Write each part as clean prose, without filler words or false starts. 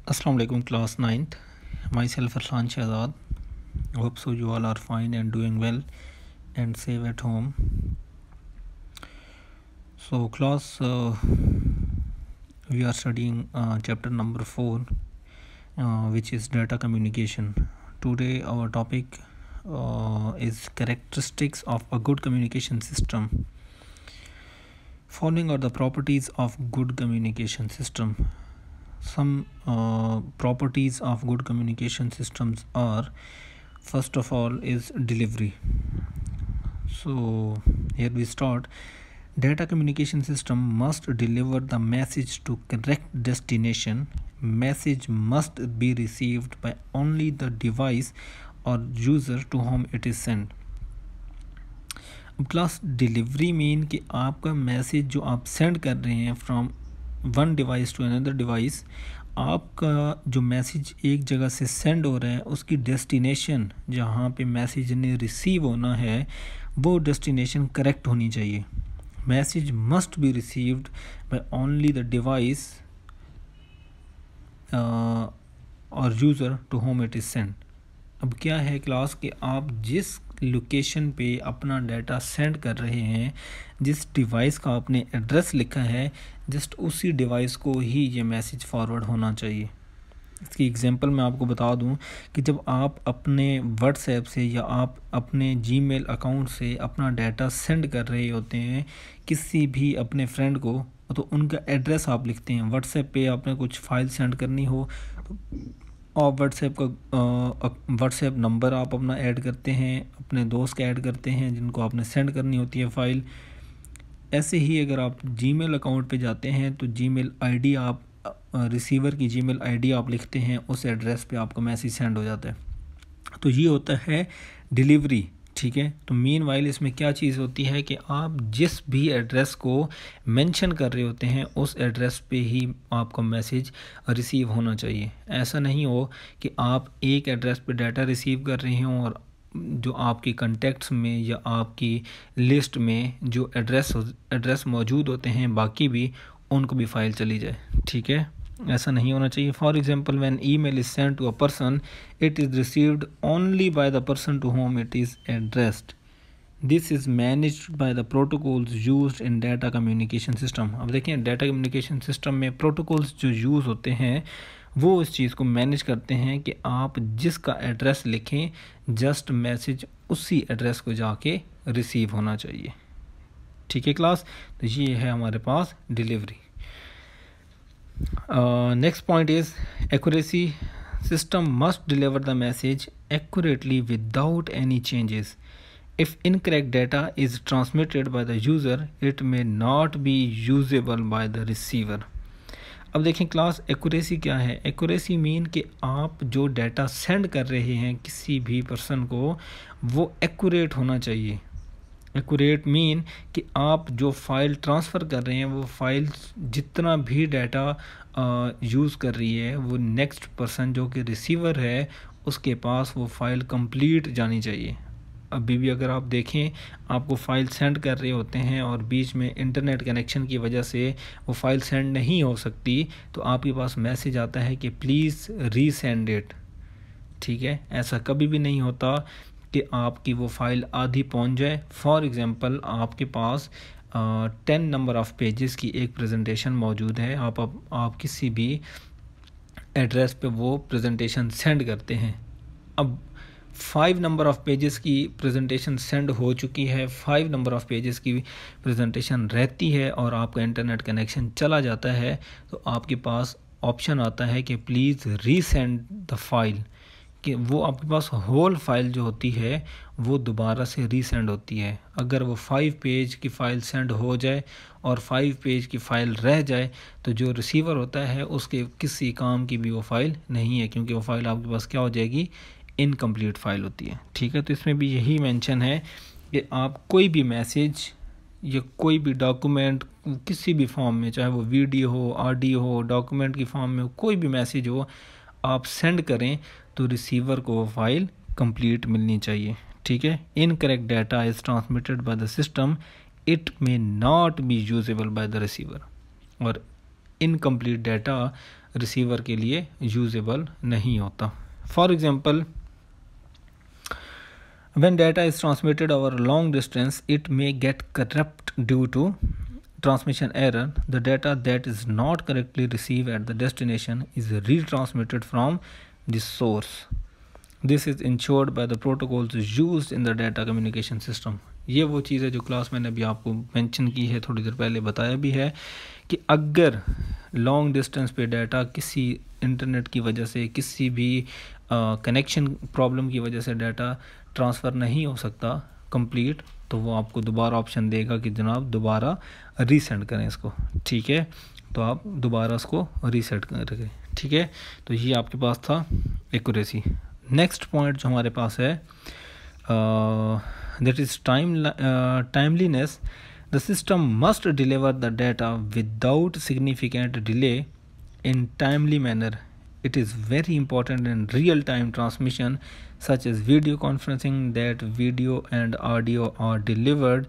Assalamu alaikum class 9th. Myself Arslan Shahzad. Hope so you all are fine and doing well and safe at home. So class we are studying chapter number 4 which is data communication. Today our topic is characteristics of a good communication system. Following are the properties of good communication system. Some properties of good communication systems are, first of all, is delivery. So here we start. Data communication system must deliver the message to correct destination. Message must be received by only the device or user to whom it is sent. अब class delivery mean कि आपका message जो आप send कर रहे हैं from one device to another device, आपका जो मैसेज एक जगह से सेंड हो रहा है उसकी डेस्टिनेशन जहाँ पे मैसेज ने रिसीव होना है वो डेस्टिनेशन करेक्ट होनी चाहिए. Message must be received by only the device और user to home it is send. अब क्या है क्लास कि आप जिस लोकेशन पे अपना डाटा सेंड कर रहे हैं, जिस डिवाइस का आपने एड्रेस लिखा है, जस्ट उसी डिवाइस को ही ये मैसेज फॉरवर्ड होना चाहिए. इसकी एग्जांपल मैं आपको बता दूं कि जब आप अपने व्हाट्सएप से या आप अपने जीमेल अकाउंट से अपना डाटा सेंड कर रहे होते हैं किसी भी अपने फ्रेंड को, तो उनका एड्रेस आप लिखते हैं. व्हाट्सएप पे आपने कुछ फाइल सेंड करनी हो तो आप व्हाट्सएप नंबर आप अपना ऐड करते हैं, अपने दोस्त का ऐड करते हैं जिनको आपने सेंड करनी होती है फ़ाइल. ऐसे ही अगर आप जीमेल अकाउंट पे जाते हैं तो जीमेल आईडी आप रिसीवर की जीमेल आईडी आप लिखते हैं, उस एड्रेस पे आपका मैसेज सेंड हो जाता है. तो ये होता है डिलीवरी. ठीक है, तो मीन वाइल इसमें क्या चीज़ होती है कि आप जिस भी एड्रेस को मेंशन कर रहे होते हैं उस एड्रेस पे ही आपका मैसेज रिसीव होना चाहिए. ऐसा नहीं हो कि आप एक एड्रेस पे डाटा रिसीव कर रहे हों और जो आपके कॉन्टेक्ट्स में या आपकी लिस्ट में जो एड्रेस मौजूद होते हैं बाकी भी उनको भी फाइल चली जाए. ठीक है, ऐसा नहीं होना चाहिए. For example when email is send to a person it is received only by the person to home it is addressed. This is managed by the protocols used in data communication system. अब देखिए data communication system में protocols जो use होते हैं वो इस चीज़ को manage करते हैं कि आप जिसका एड्रेस लिखें जस्ट मैसेज उसी एड्रेस को जाके रिसीव होना चाहिए. ठीक है क्लास, तो ये है हमारे पास delivery. Next point is accuracy. System must deliver the message accurately without any changes. If incorrect data is transmitted by the user, it may not be usable by the receiver. अब देखें class accuracy क्या है. Accuracy mean कि आप जो data send कर रहे हैं किसी भी पर्सन को वो एक्यूरेट होना चाहिए. एक्यूरेट मीन कि आप जो फ़ाइल ट्रांसफ़र कर रहे हैं वो फ़ाइल जितना भी डाटा यूज़ कर रही है वो नेक्स्ट पर्सन जो कि रिसीवर है उसके पास वो फ़ाइल कंप्लीट जानी चाहिए. अभी भी अगर आप देखें आपको फ़ाइल सेंड कर रहे होते हैं और बीच में इंटरनेट कनेक्शन की वजह से वो फ़ाइल सेंड नहीं हो सकती तो आपके पास मैसेज आता है कि प्लीज़ रीसेंड इट. ठीक है, ऐसा कभी भी नहीं होता कि आपकी वो फ़ाइल आधी पहुंच जाए. फॉर एग्ज़ाम्पल आपके पास 10 नंबर ऑफ़ पेजेस की एक प्रेजेंटेशन मौजूद है, आप किसी भी एड्रेस पे वो प्रेजेंटेशन सेंड करते हैं. अब 5 नंबर ऑफ़ पेजेस की प्रेजेंटेशन सेंड हो चुकी है, 5 नंबर ऑफ़ पेजेस की प्रेजेंटेशन रहती है और आपका इंटरनेट कनेक्शन चला जाता है तो आपके पास ऑप्शन आता है कि प्लीज़ रीसेंड द फाइल, कि वो आपके पास होल फाइल जो होती है वो दोबारा से रीसेंड होती है. अगर वो 5 पेज की फ़ाइल सेंड हो जाए और 5 पेज की फ़ाइल रह जाए तो जो रिसीवर होता है उसके किसी काम की भी वो फ़ाइल नहीं है, क्योंकि वो फ़ाइल आपके पास क्या हो जाएगी, इनकम्प्लीट फ़ाइल होती है. ठीक है, तो इसमें भी यही मेंशन है कि आप कोई भी मैसेज या कोई भी डॉक्यूमेंट किसी भी फॉर्म में, चाहे वो वीडियो हो, ऑडियो हो, डॉक्यूमेंट की फॉर्म में कोई भी मैसेज हो, आप सेंड करें तो रिसीवर को वो फाइल कंप्लीट मिलनी चाहिए. ठीक है, incorrect data is transmitted by the system, it may not be usable by the receiver. और इनकम्प्लीट डाटा रिसीवर के लिए यूजेबल नहीं होता। For example, when data is transmitted over long distance, it may get corrupt due to transmission error. The data that is not correctly received at the destination is retransmitted from the source. This is ensured by the protocols used in the data communication system. ये वो चीज़ है जो class मैंने अभी आपको mention की है, थोड़ी देर पहले बताया भी है कि अगर लॉन्ग डिस्टेंस पे डाटा किसी इंटरनेट की वजह से, किसी भी कनेक्शन प्रॉब्लम की वजह से डाटा ट्रांसफ़र नहीं हो सकता कंप्लीट, तो वो आपको दोबारा ऑप्शन देगा कि जनाब दोबारा रीसेंड करें इसको। ठीक है, तो आप दोबारा इसको रीसेट करें। ठीक है, तो ये आपके पास था एक्यूरेसी। नेक्स्ट पॉइंट जो हमारे पास है that is timeliness. The system must deliver the data without significant delay in timely manner. It is very important in real-time transmission such as video conferencing that video and audio are delivered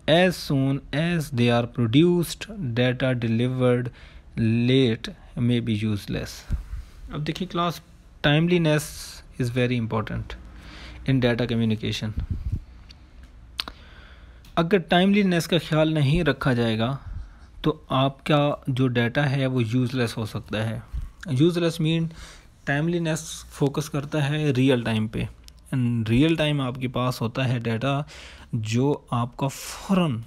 as soon as they are produced. Data delivered late may be useless. अब देखिए class, timeliness is very important in data communication. अगर timeliness का ख्याल नहीं रखा जाएगा तो आपका जो डाटा है वो यूज़लेस हो सकता है। यूज़लेस मीन टाइमलीनेस फोकस करता है रियल टाइम पे, एंड रियल टाइम आपके पास होता है डाटा जो आपका फ़ौरन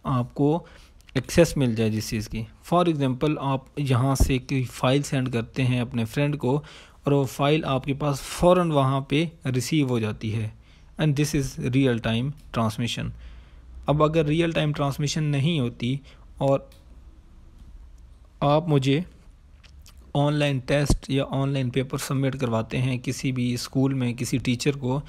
आपको एक्सेस मिल जाए जिस चीज़ की। फॉर एग्ज़ाम्पल, आप यहाँ से कोई फ़ाइल सेंड करते हैं अपने फ्रेंड को और वो फ़ाइल आपके पास फ़ौरन वहाँ पे रिसीव हो जाती है, and this is real time transmission. अब अगर रियल टाइम ट्रांसमिशन नहीं होती और आप मुझे ऑनलाइन टेस्ट या ऑनलाइन पेपर सबमिट करवाते हैं किसी भी स्कूल में किसी टीचर को,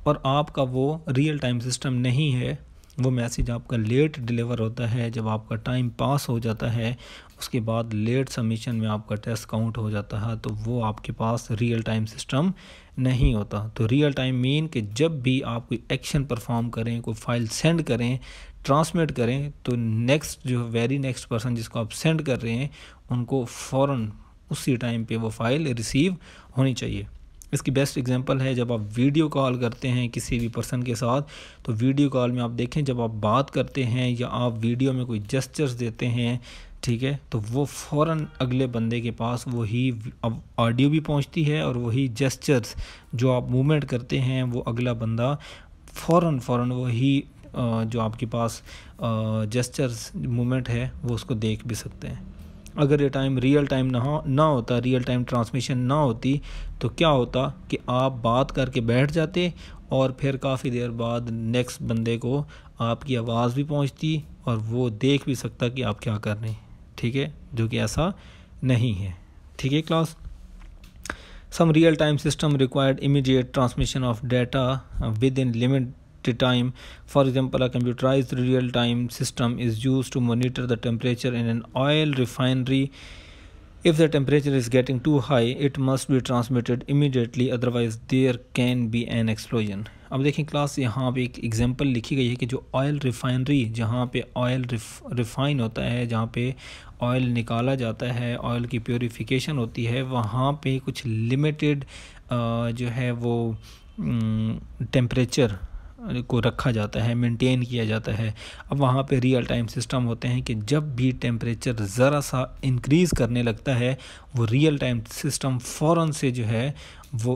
और आपका वो रियल टाइम सिस्टम नहीं है, वो मैसेज आपका लेट डिलीवर होता है, जब आपका टाइम पास हो जाता है उसके बाद लेट सबमिशन में आपका टेस्ट काउंट हो जाता है, तो वो आपके पास रियल टाइम सिस्टम नहीं होता। तो रियल टाइम मीन कि जब भी आप कोई एक्शन परफॉर्म करें, कोई फाइल सेंड करें, ट्रांसमिट करें, तो नेक्स्ट जो वेरी नेक्स्ट पर्सन जिसको आप सेंड कर रहे हैं उनको फ़ौरन उसी टाइम पे वो फाइल रिसीव होनी चाहिए। इसकी बेस्ट एग्जांपल है जब आप वीडियो कॉल करते हैं किसी भी पर्सन के साथ, तो वीडियो कॉल में आप देखें जब आप बात करते हैं या आप वीडियो में कोई जेस्चर्स देते हैं, ठीक है, तो वो फ़ौरन अगले बंदे के पास वही अब ऑडियो भी पहुंचती है और वही जेस्चर्स जो आप मूवमेंट करते हैं वो अगला बंदा फ़ौरन वही जो आपके पास जेस्चर्स मूवमेंट है वो उसको देख भी सकते हैं। अगर ये टाइम रियल टाइम ना होता, रियल टाइम ट्रांसमिशन ना होती, तो क्या होता कि आप बात करके बैठ जाते और फिर काफ़ी देर बाद नेक्स्ट बंदे को आपकी आवाज़ भी पहुंचती और वो देख भी सकता कि आप क्या कर रहे हैं। ठीक है, जो कि ऐसा नहीं है। ठीक है class, some real time system required immediate transmission of data within limited time. For example, a computerized real-time system is used to monitor the temperature in an oil refinery. If the temperature is getting too high, it must be transmitted immediately, otherwise there can be an explosion. अब देखें class, यहाँ पे एक example लिखी गई है कि जो ऑयल रिफाइनरी, जहाँ पे ऑयल रिफाइन होता है, जहाँ पे ऑयल निकाला जाता है, ऑयल की प्योरीफिकेशन होती है, वहाँ पे कुछ लिमिटेड जो है वो टेम्परेचर को रखा जाता है, मेंटेन किया जाता है। अब वहाँ पे रियल टाइम सिस्टम होते हैं कि जब भी टेम्परेचर ज़रा सा इंक्रीज़ करने लगता है, वो रियल टाइम सिस्टम फ़ौरन से जो है वो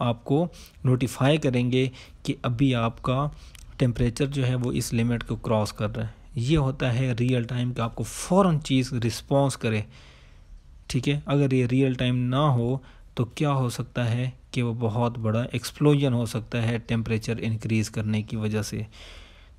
आपको नोटिफाई करेंगे कि अभी आपका टेम्परेचर जो है वो इस लिमिट को क्रॉस कर रहा है। ये होता है रियल टाइम का, आपको फ़ौरन चीज़ रिस्पॉन्स करे। ठीक है, अगर ये रियल टाइम ना हो तो क्या हो सकता है कि वो बहुत बड़ा एक्सप्लोजन हो सकता है टेम्परेचर इंक्रीज़ करने की वजह से।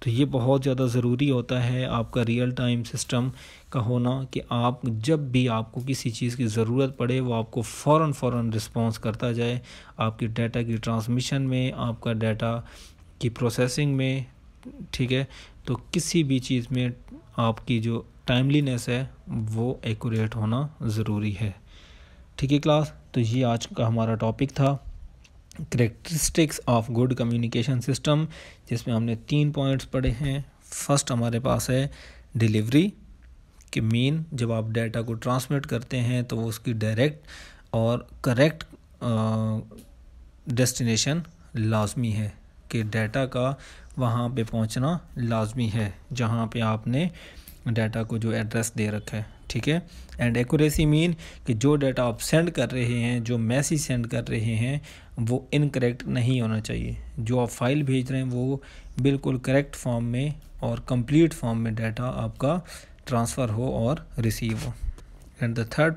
तो ये बहुत ज़्यादा ज़रूरी होता है आपका रियल टाइम सिस्टम का होना कि आप जब भी आपको किसी चीज़ की ज़रूरत पड़े वो आपको फ़ौरन रिस्पॉन्स करता जाए, आपकी डाटा की ट्रांसमिशन में, आपका डाटा की प्रोसेसिंग में। ठीक है, तो किसी भी चीज़ में आपकी जो टाइमलीनेस है वो एक्यूरेट होना ज़रूरी है। ठीक है क्लास, तो ये आज का हमारा टॉपिक था characteristics of good communication system, जिसमें हमने 3 पॉइंट्स पढ़े हैं। फर्स्ट हमारे पास है डिलीवरी, कि मीन जब आप डाटा को ट्रांसमिट करते हैं तो उसकी डायरेक्ट और करेक्ट डेस्टिनेशन लाजमी है, कि डाटा का वहाँ पे पहुँचना लाजमी है जहाँ पे आपने डाटा को जो एड्रेस दे रखा है, ठीक है। एंड एक्यूरेसी मीन कि जो डाटा आप सेंड कर रहे हैं, जो मैसेज सेंड कर रहे हैं, वो इनकरेक्ट नहीं होना चाहिए। जो आप फाइल भेज रहे हैं वो बिल्कुल करेक्ट फॉर्म में और कंप्लीट फॉर्म में डाटा आपका ट्रांसफ़र हो और रिसीव हो। And the third